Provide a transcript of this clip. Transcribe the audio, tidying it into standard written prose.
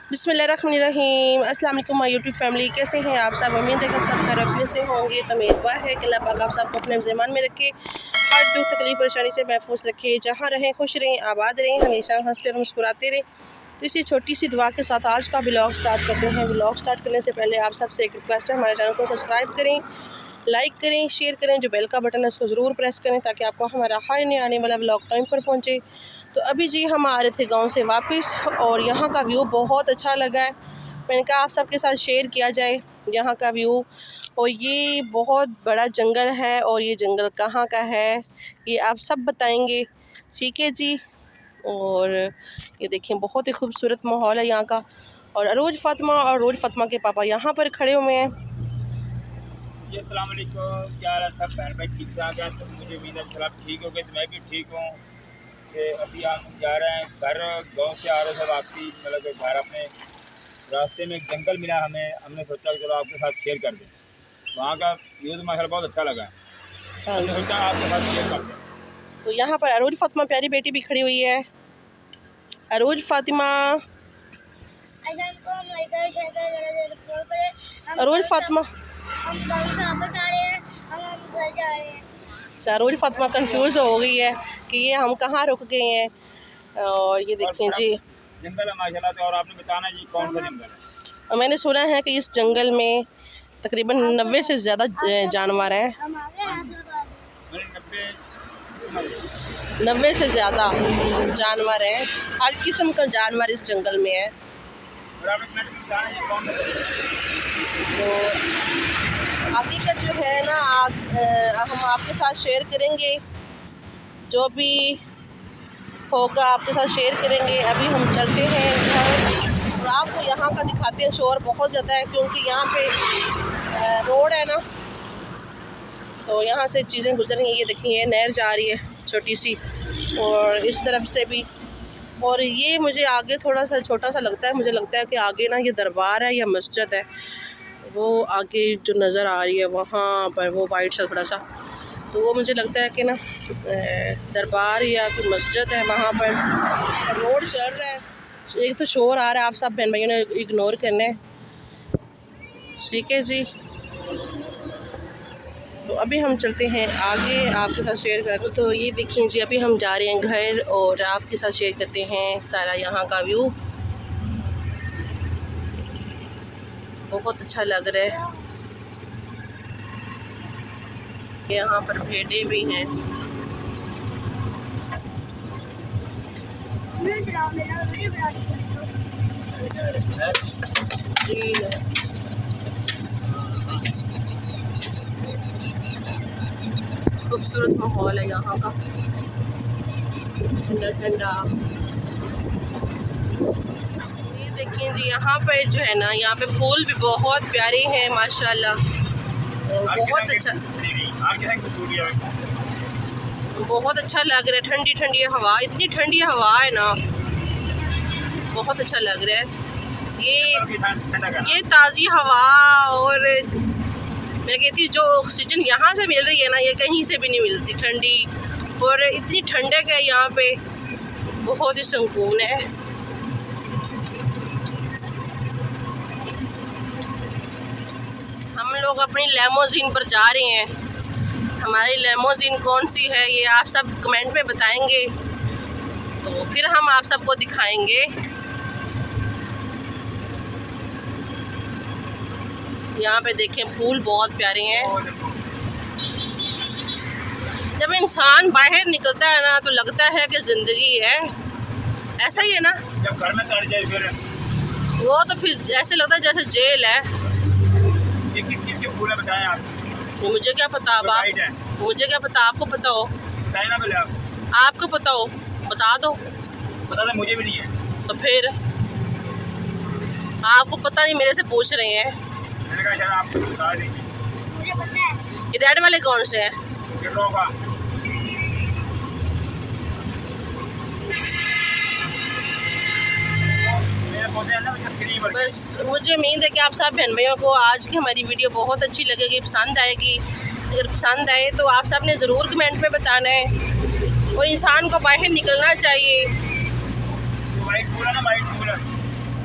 बिस्मिल्लाहिर्रहमानिर्रहीम। अस्सलाम वालेकुम माय यूट्यूब फैमिली, कैसे हैं आप सब? उम्मीद है कि सब खैरियत से होंगे। तो मेरी दुआ है कि अल्लाह पाक आप सबको अपने ज़मान में रखे, हर दुख तकलीफ परेशानी से महफूज रखे, जहाँ रहें खुश रहें, आबाद रहें, हमेशा हंसते और मुस्कुराते रहें। तो इसी छोटी सी दुआ के साथ आज का व्लॉग स्टार्ट करते हैं। व्लॉग स्टार्ट करने से पहले आप सबसे एक रिक्वेस्ट है, हमारे चैनल को सब्सक्राइब करें, लाइक करें, शेयर करें, जो बेल का बटन है उसको ज़रूर प्रेस करें ताकि आपको हमारा हर नया आने वाला व्लॉग टाइम पर पहुँचे। तो अभी जी हम आ रहे थे गांव से वापस और यहाँ का व्यू बहुत अच्छा लगा है। मैंने कहा आप सबके साथ शेयर किया जाए यहाँ का व्यू। और ये बहुत बड़ा जंगल है और ये जंगल कहाँ का है ये आप सब बताएंगे, ठीक है जी। और ये देखें बहुत ही खूबसूरत माहौल है यहाँ का। और अरोज फातिमा के पापा यहाँ पर खड़े हुए हैं। जी अस्सलाम वालेकुम, क्या हाल है सब बहन भाई? ठीक ठाक है? तो मुझे उम्मीद है सब ठीक हो गए, तो मैं भी ठीक हूँ। कि अभी हम जा रहे हैं घर, गांव से आ रहे थे वापसी, मतलब कि घर अपने रास्ते में एक जंगल मिला हमें, हमने सोचा कि चलो आपके साथ शेयर कर दें। वहाँ का व्यू तो माशाल्लाह बहुत अच्छा लगा, हमने सोचा आपके साथ शेयर कर दें। तो यहाँ पर अरोज फातिमा प्यारी बेटी भी खड़ी हुई है। अरोज फातिमा, अरोज फातिमा, अरोज फातिमा कंफ्यूज हो गई है कि ये हम कहाँ रुक गए हैं। और ये देखें जी जंगल है माशाल्लाह। तो और आपने बताना जी कौन सा जंगल है? और मैंने सुना है कि इस जंगल में तकरीबन 90 से ज़्यादा जानवर हैं। 90 से ज़्यादा जानवर हैं, हर किस्म का जानवर इस जंगल में है। तो आगे का जो है ना हम आपके साथ शेयर करेंगे, जो भी होगा आपके साथ शेयर करेंगे। अभी हम चलते हैं घर और आपको यहाँ का दिखाते हैं। शोर बहुत ज़्यादा है क्योंकि यहाँ पे रोड है ना, तो यहाँ से चीज़ें गुजर रही हैं। ये देखिए नहर जा रही है छोटी सी, और इस तरफ से भी। और ये मुझे आगे थोड़ा सा छोटा सा लगता है, मुझे लगता है कि आगे ना ये दरबार है या मस्जिद है। वो आगे जो नज़र आ रही है वहाँ पर वो वाइट सा थोड़ा सा, तो वो मुझे लगता है कि ना दरबार या कोई मस्जिद है वहाँ पर। रोड चल रहा है, एक तो शोर आ रहा है, आप सब बहन भाइयों ने इग्नोर करना है, ठीक है जी। तो अभी हम चलते हैं आगे, आपके साथ शेयर कर। तो ये देखिए जी अभी हम जा रहे हैं घर और आपके साथ शेयर करते हैं सारा यहाँ का व्यू। बहुत अच्छा लग रहा है। यहाँ पर भेड़ें भी हैं। खूबसूरत माहौल है यहाँ का, ठंडा ठंडा। ये देखिए जी यहाँ पर जो है ना, यहाँ पे फूल भी बहुत प्यारे हैं माशाल्लाह। बहुत अच्छा, बहुत अच्छा लग रहा है। ठंडी ठंडी हवा, इतनी ठंडी हवा है ना, बहुत अच्छा लग रहा है। ये ताज़ी हवा, और मैं कहती हूँ जो ऑक्सीजन यहाँ से मिल रही है ना, ये कहीं से भी नहीं मिलती। ठंडी और इतनी ठंडक है यहाँ पे, बहुत ही सुकून है। हम लोग अपनी लेमोजीन पर जा रहे हैं। हमारी लेमोजीन कौन सी है ये आप सब कमेंट में बताएंगे, तो फिर हम आप सबको दिखाएंगे। यहाँ पे देखें फूल बहुत प्यारे हैं। जब इंसान बाहर निकलता है ना तो लगता है कि ज़िंदगी है, ऐसा ही है ना। जब घर में चढ़ जाए फिर वो तो फिर ऐसे लगता है जैसे जेल है। ये किस चीज़ के फूल है बताएं आप? मुझे क्या पता, अब मुझे क्या पता, आपको पता हो बताएं ना पहले आपको पता हो बता दो। पता था मुझे भी नहीं है। तो फिर आपको पता नहीं, मेरे से पूछ रहे हैं। मैंने कहा शायद आपको बता दीजिए। मुझे पता है। ये रेड वाले कौन से हैं? बस मुझे उम्मीद है कि आप सब बहन भाइयों को आज की हमारी वीडियो बहुत अच्छी लगेगी, पसंद आएगी। अगर पसंद आए तो आप सब ने ज़रूर कमेंट में बताना है। और इंसान को बाहर निकलना चाहिए। वाइट फूल है ना, वाइट फूल है।